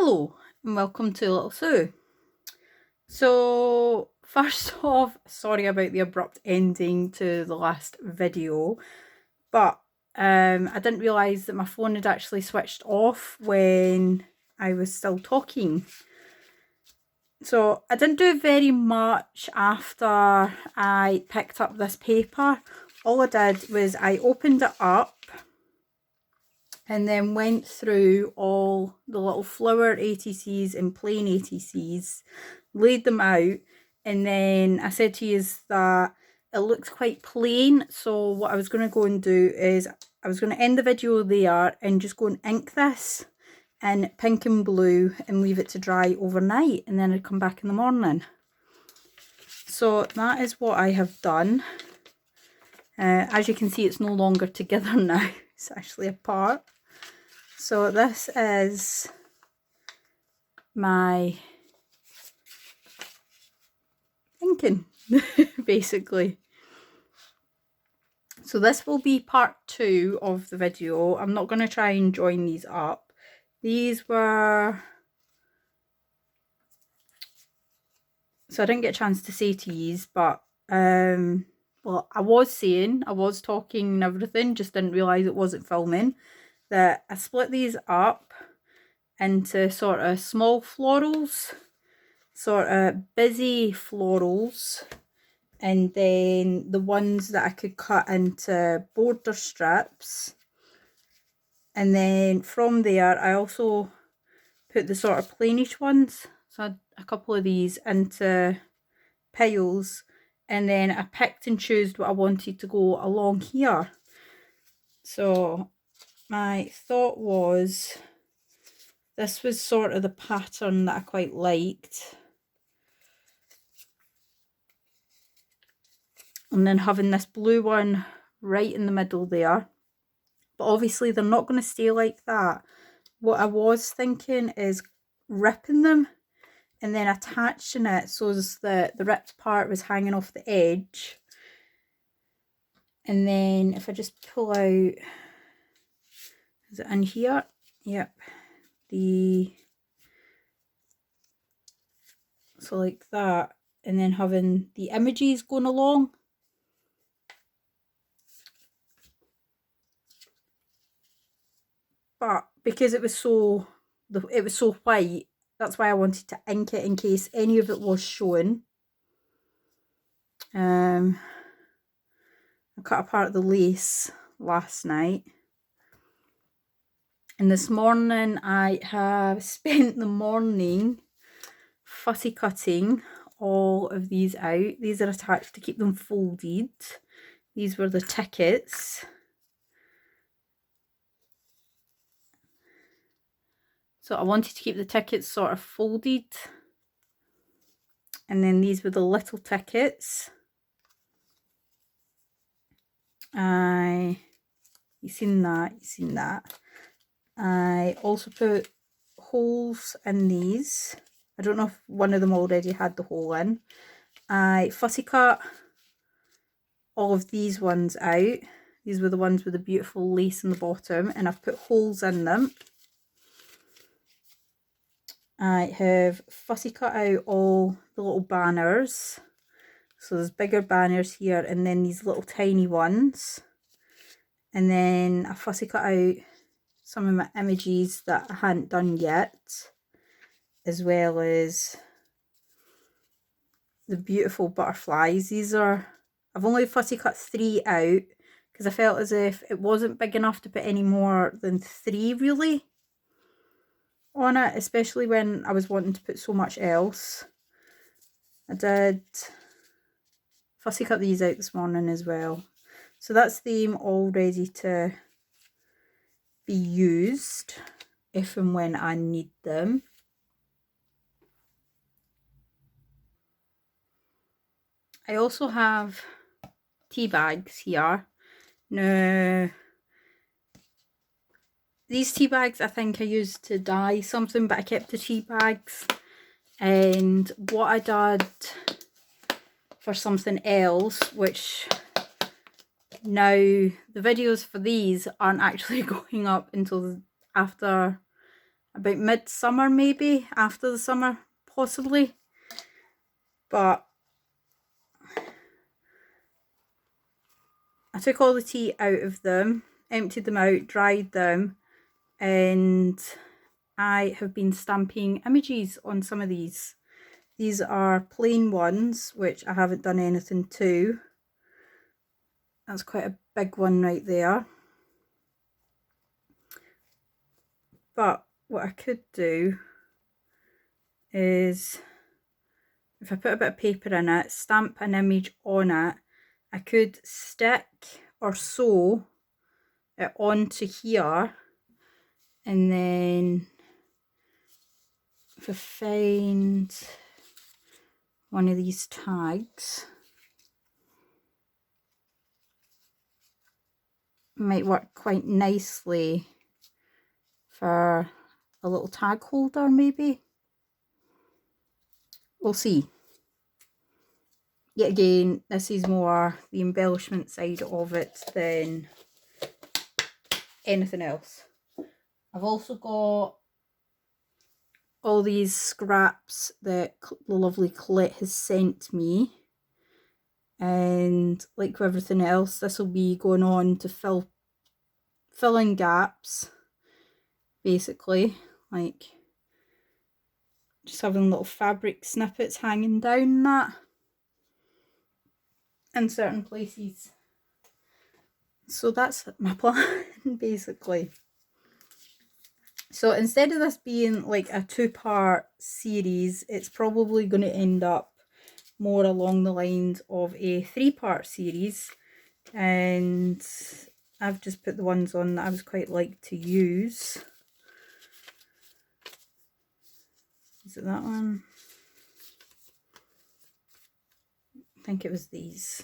Hello and welcome to Little Sue. So first off, sorry about the abrupt ending to the last video, but I didn't realise that my phone had actually switched off when I was still talking. So I didn't do very much after I picked up this paper. All I did was I opened it up and then went through all the little flower ATCs and plain ATCs, laid them out, and then I said to you that it looks quite plain, so what I was going to go and do is I was going to end the video there and just go and ink this in pink and blue and leave it to dry overnight, and then I'd come back in the morning. So that is what I have done. As you can see, it's no longer together now, it's actually apart. So this is my inking, basically. So this will be part 2 of the video. I'm not going to try and join these up. These were... So I didn't get a chance to say to yous, but well, I was talking and everything, just didn't realise it wasn't filming. That I split these up into sort of small florals, sort of busy florals, and then the ones that I could cut into border strips. And then from there I also put the sort of plainish ones, so I had a couple of these into piles, and then I picked and chose what I wanted to go along here. So my thought was this was sort of the pattern that I quite liked, and then having this blue one right in the middle there. But obviously they're not going to stay like that. What I was thinking is ripping them and then attaching it so as the ripped part was hanging off the edge. And then if I just pull out, is it in here? Yep. So like that, and then having the images going along. But because it was so white, that's why I wanted to ink it in case any of it was shown. I cut apart the lace last night. And this morning I have spent the morning fussy cutting all of these out. These are attached to keep them folded. These were the tickets. So I wanted to keep the tickets sort of folded. And then these were the little tickets. You've seen that. I also put holes in these. I don't know if one of them already had the hole in. I fussy cut all of these ones out. These were the ones with the beautiful lace in the bottom, and I've put holes in them. I have fussy cut out all the little banners. So there's bigger banners here, and then these little tiny ones. And then I fussy cut out some of my images that I hadn't done yet, as well as the beautiful butterflies. These are, I've only fussy cut 3 out because I felt as if it wasn't big enough to put any more than 3 really on it, especially when I was wanting to put so much else. I did fussy cut these out this morning as well. So that's them all ready to be used if and when I need them. I also have tea bags here. Now, these tea bags I think I used to dye something, but I kept the tea bags. And what I did for something else, which now the videos for these aren't actually going up until after about midsummer, maybe after the summer, possibly. But I took all the tea out of them, emptied them out, dried them, and I have been stamping images on some of these. These are plain ones, which I haven't done anything to. That's quite a big one right there. But what I could do is, if I put a bit of paper in it, stamp an image on it, I could stick or sew it onto here, and then if I find one of these tags, might work quite nicely for a little tag holder, maybe. We'll see. Yet again, this is more the embellishment side of it than anything else. I've also got all these scraps that the lovely Colette has sent me, and like with everything else, this will be going on to fill in gaps, basically, like just having little fabric snippets hanging down that in certain places. So that's my plan, basically. So instead of this being like a 2-part series, it's probably going to end up more along the lines of a 3-part series, and I've just put the ones on that I was quite like to use. Is it that one? I think it was these.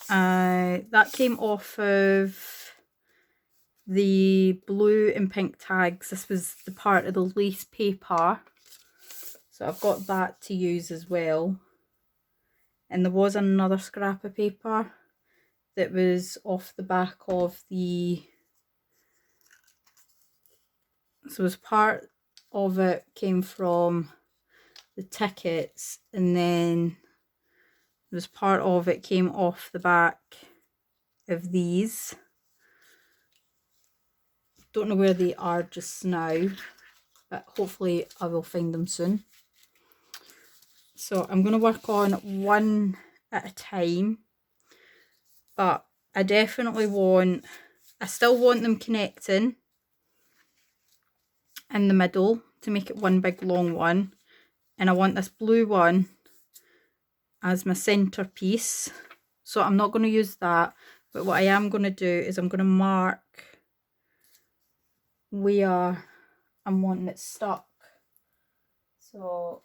That came off of the blue and pink tags. This was the part of the lace paper, so I've got that to use as well. And there was another scrap of paper that was off the back of the, so as part of it came from the tickets, and then there's part of it came off the back of these. Don't know where they are just now, but hopefully I will find them soon. So I'm going to work on one at a time, but I definitely want, I still want them connecting in the middle to make it one big long one, and I want this blue one as my centerpiece. So I'm not going to use that, but what I am going to do is I'm going to mark where I'm wanting it stuck. So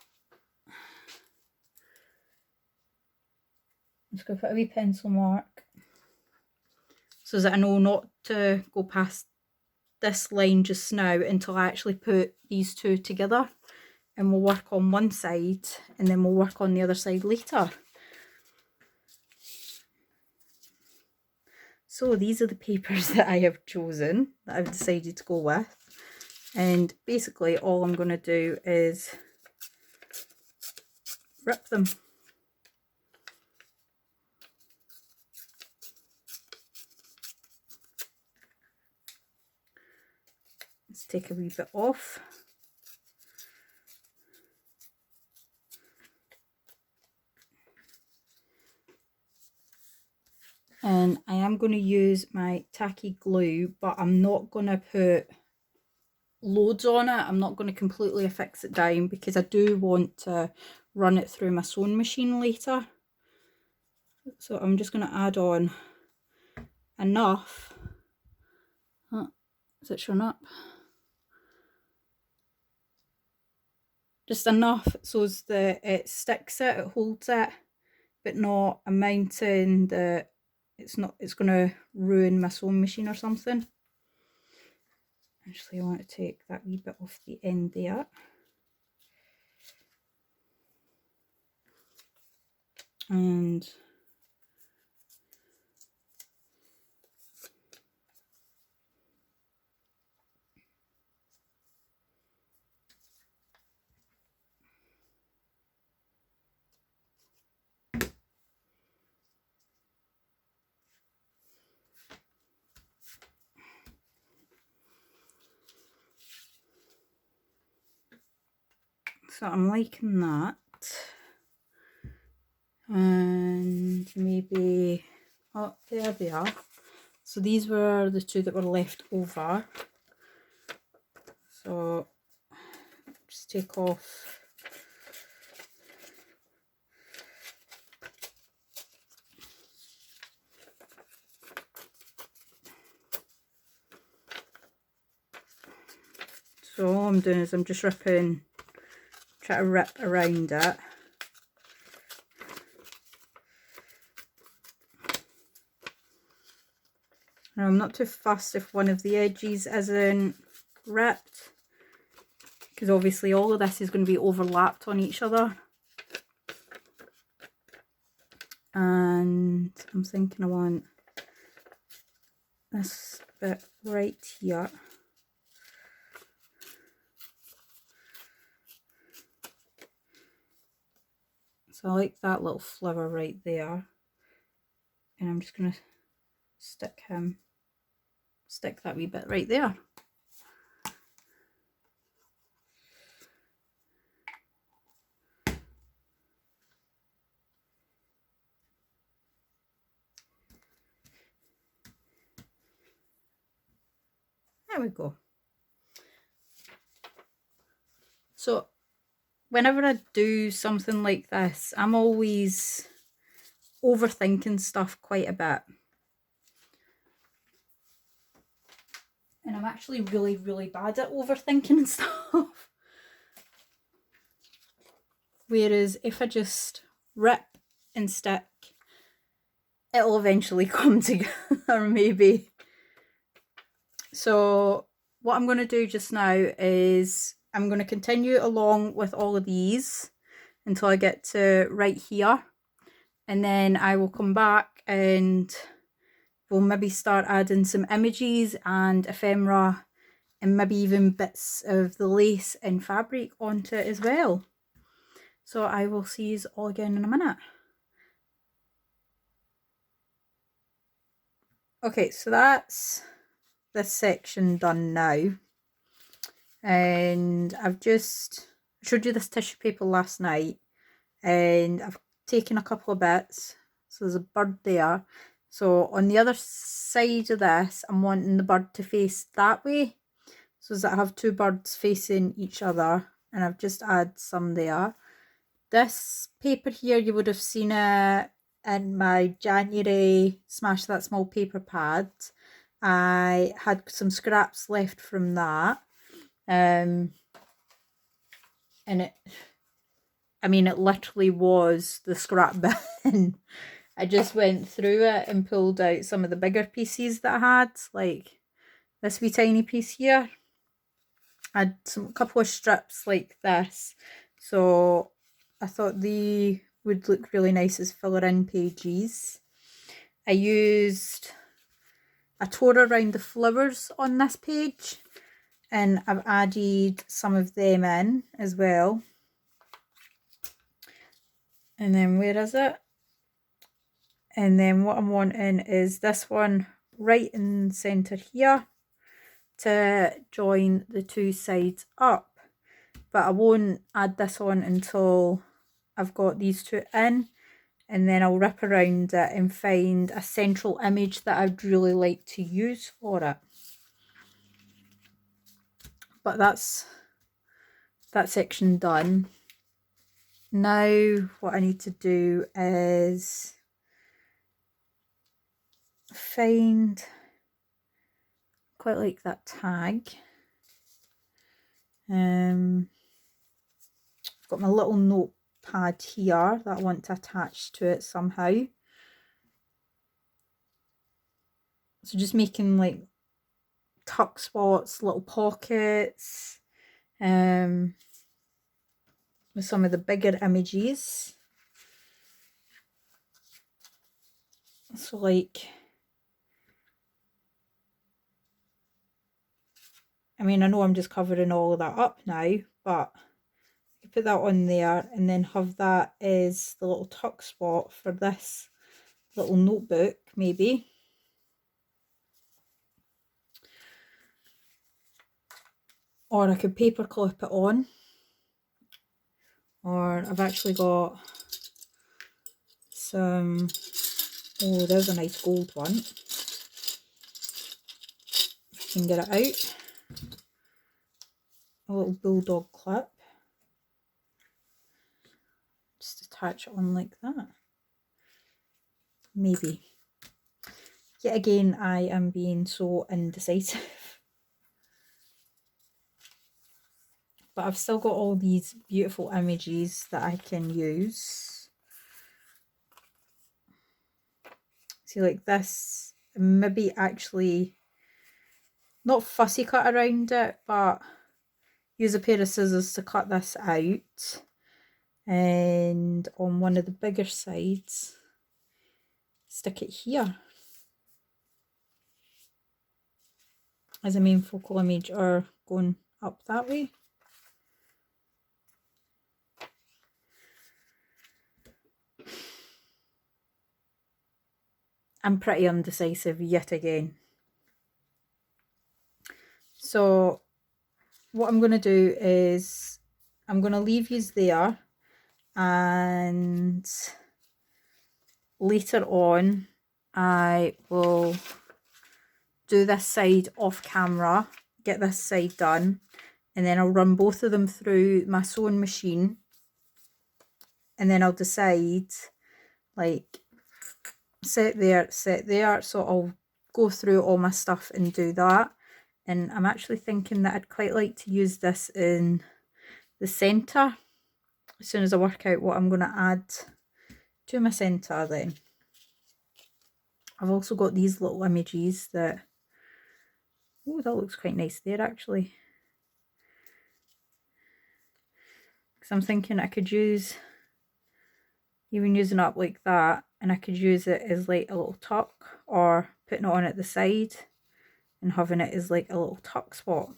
I'm just going to put a wee pencil mark so that I know not to go past this line just now until I actually put these two together, and we'll work on one side and then we'll work on the other side later. So these are the papers that I have chosen, that I've decided to go with, and basically all I'm going to do is rip them. Let's take a wee bit off. And I am going to use my tacky glue, but I'm not going to put loads on it. I'm not going to completely affix it down because I do want to run it through my sewing machine later. So I'm just going to add on enough. Is it showing up? Just enough so that it sticks it, it holds it, but not a mountain that it's going to ruin my sewing machine or something. Actually, I want to take that wee bit off the end there. And So I'm liking that. And maybe, oh, there they are. So these were the two that were left over. So just take off so all I'm doing is I'm just trying to rip around it. Now I'm not too fussed if one of the edges isn't ripped, because obviously all of this is going to be overlapped on each other. And I'm thinking I want this bit right here. So I like that little flower right there. And I'm just going to stick that wee bit right there. There we go. So whenever I do something like this, I'm always overthinking stuff quite a bit. And I'm actually really, really bad at overthinking stuff. Whereas if I just rip and stick, it'll eventually come together, maybe. So what I'm going to do just now is I'm going to continue along with all of these until I get to right here. And then I will come back and we'll maybe start adding some images and ephemera and maybe even bits of the lace and fabric onto it as well. So I will see you all again in a minute. Okay, so that's this section done now. And I've just showed you this tissue paper last night, and I've taken a couple of bits. So there's a bird there. So on the other side of this, I'm wanting the bird to face that way, so that I have two birds facing each other, and I've just added some there. This paper here, you would have seen it in my January Smash That Small paper pad. I had some scraps left from that. And it literally was the scrap bin. I just went through it and pulled out some of the bigger pieces that I had, like this wee tiny piece here. I had a couple of strips like this, so I thought they would look really nice as filler in pages. I tore around the flowers on this page, and I've added some of them in as well. And then where is it? And then what I'm wanting is this one right in the centre here to join the two sides up. But I won't add this on until I've got these two in, and then I'll rip around it and find a central image that I'd really like to use for it. But that's that section done. Now what I need to do is find, quite like that tag. I've got my little notepad here that I want to attach to it somehow. So just making like tuck spots, little pockets, with some of the bigger images. So like, I know I'm just covering all of that up now, but I put that on there and then have that as the little tuck spot for this little notebook, maybe. Or I could paper clip it on. or I've actually got some, oh, there's a nice gold one. If I can get it out. A little bulldog clip. Just attach it on like that. Maybe. Yet again, I am being so indecisive. But I've still got all these beautiful images that I can use. See, like this, maybe actually not fussy cut around it, but use a pair of scissors to cut this out. And on one of the bigger sides, stick it here as a main focal image, or going up that way. I'm pretty undecisive yet again. So what I'm going to do is I'm going to leave yous there, and later on I will do this side off camera, get this side done, and then I'll run both of them through my sewing machine, and then I'll decide, like, set there, so I'll go through all my stuff and do that. And I'm actually thinking that I'd quite like to use this in the centre as soon as I work out what I'm going to add to my centre. Then I've also got these little images that, oh, that looks quite nice there actually, because I'm thinking I could use, even using it up like that, and I could use it as like a little tuck, or putting it on at the side and having it as like a little tuck spot. So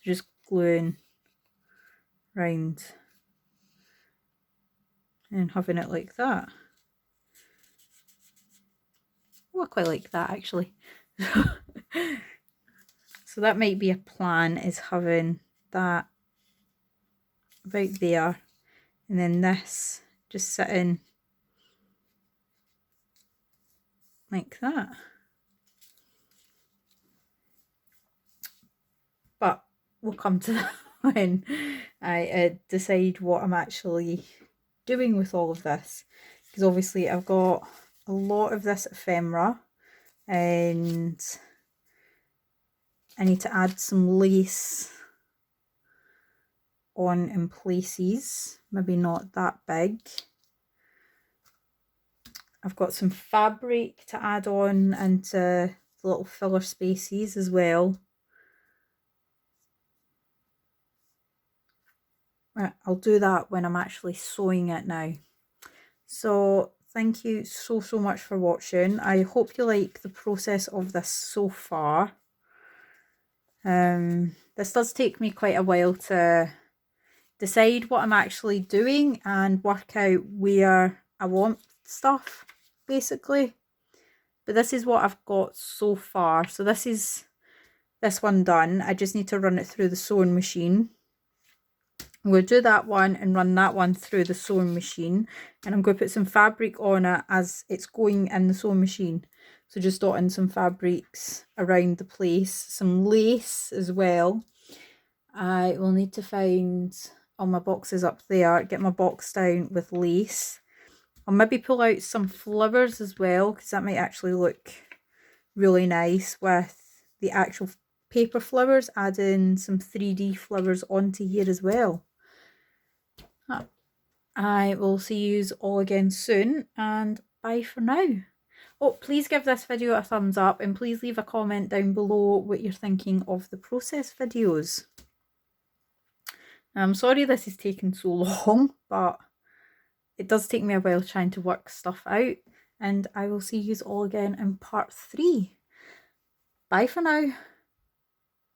just gluing round and having it like that. Oh, I quite like that actually. So that might be a plan, is having that about there, and then this just sitting like that. But we'll come to that when I decide what I'm actually doing with all of this, because obviously I've got a lot of this ephemera, and I need to add some lace on in places, maybe not that big. I've got some fabric to add on into the little filler spaces as well. I'll do that when I'm actually sewing it now. So thank you so much for watching. I hope you like the process of this so far. This does take me quite a while to decide what I'm actually doing and work out where I want stuff, basically. But this is what I've got so far. So this is this one done. I just need to run it through the sewing machine. I'm going to do that one and run that one through the sewing machine, and I'm going to put some fabric on it as it's going in the sewing machine. So just dotting some fabrics around the place, some lace as well. I will need to find all my boxes up there, get my box down with lace. I'll maybe pull out some flowers as well, because that might actually look really nice with the actual paper flowers, adding some 3D flowers onto here as well. I will see you all again soon, and bye for now. Oh, please give this video a thumbs up, and please leave a comment down below what you're thinking of the process videos. I'm sorry this is taking so long, but it does take me a while trying to work stuff out, and I will see you all again in part 3. Bye for now.